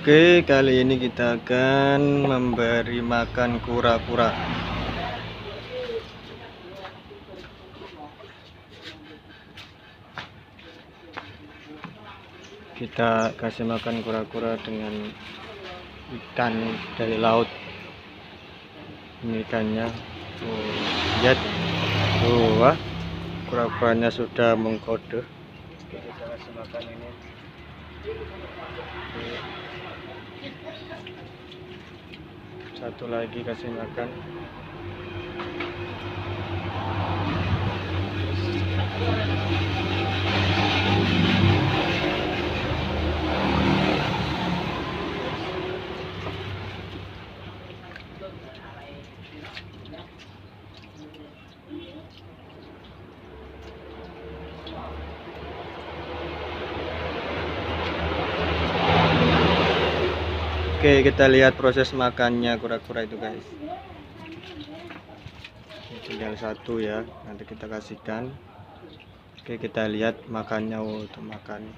Oke, kali ini kita akan memberi makan kura-kura. Kita kasih makan kura-kura dengan ikan dari laut. Ini ikannya. Oh, lihat. Wah, kura-kuranya sudah mengkode. Oke, kita kasih makan ini. Satu lagi kasih makan. Oke, kita lihat proses makannya kura-kura itu, guys. Tinggal satu ya, nanti kita kasihkan. Oke, kita lihat makannya. Untuk makan.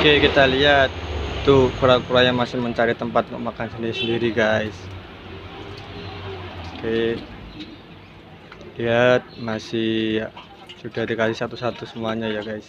Oke, kita lihat tuh kura-kura yang masih mencari tempat untuk makan sendiri-sendiri, guys. Oke, lihat masih sudah dikasih satu-satu semuanya ya, guys.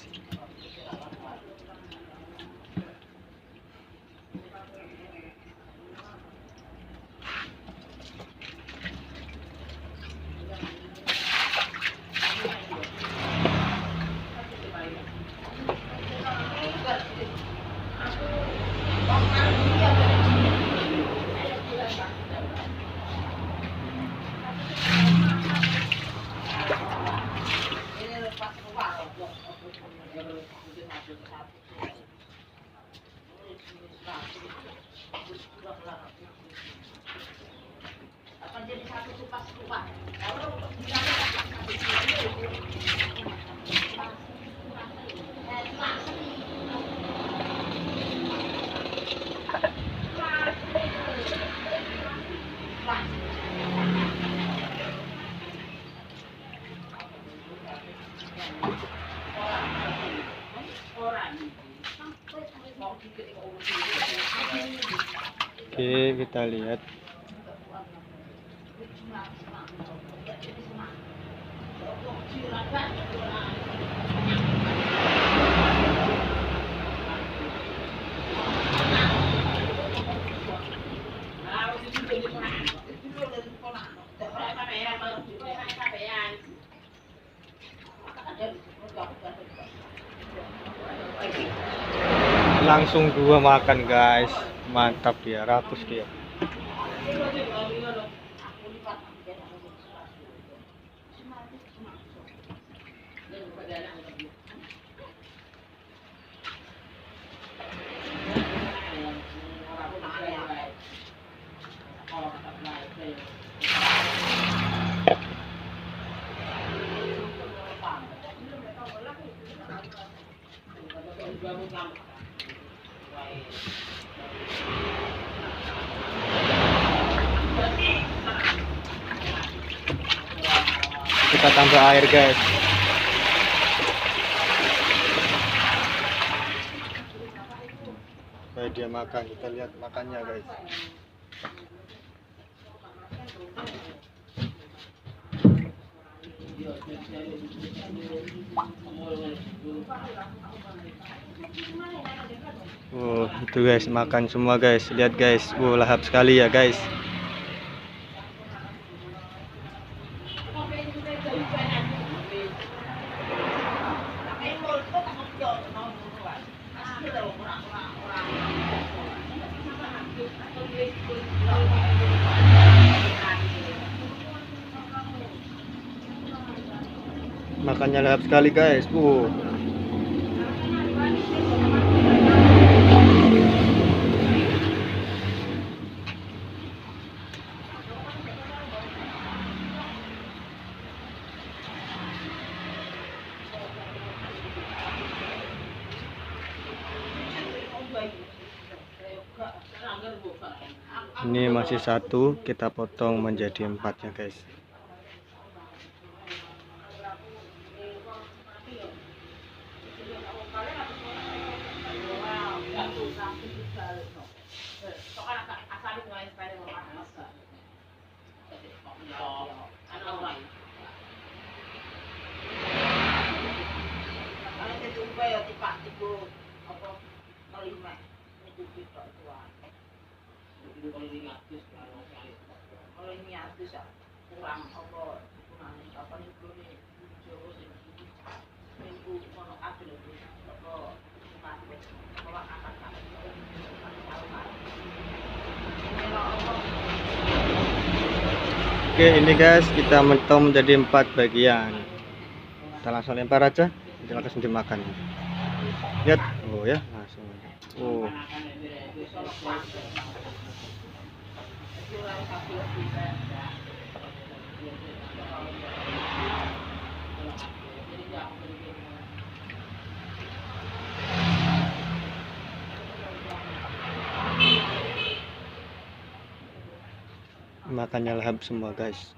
Oke, kita lihat. Langsung dua makan, guys. Mantap ya, rakus dia. Kita tambah air, guys. Supaya dia makan. Kita lihat makannya, guys. Itu guys, makan semua, guys. Lihat, guys. Lahap sekali ya, guys. Makannya lahap sekali, guys. Ini masih satu, kita potong menjadi 4 ya guys. Oke, ini guys kita mentong menjadi 4 bagian. Kita langsung lempar aja, kita langsung dimakan. Lihat, oh ya, langsung. Oh. Makannya lahap semua guys.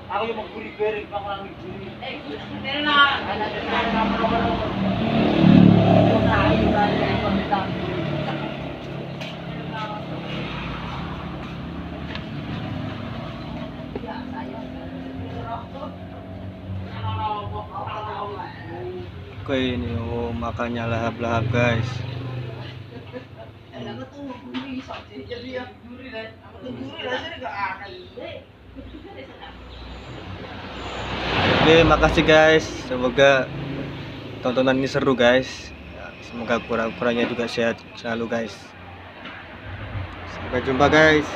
Ako yung mag-guri-guri pa ko lang mag-guri. Oke, ini oh makannya lahap-lahap guys. Oke, makasih guys. Semoga tontonan ini seru guys. Semoga kurang-kurangnya juga sehat selalu guys. Sampai jumpa guys.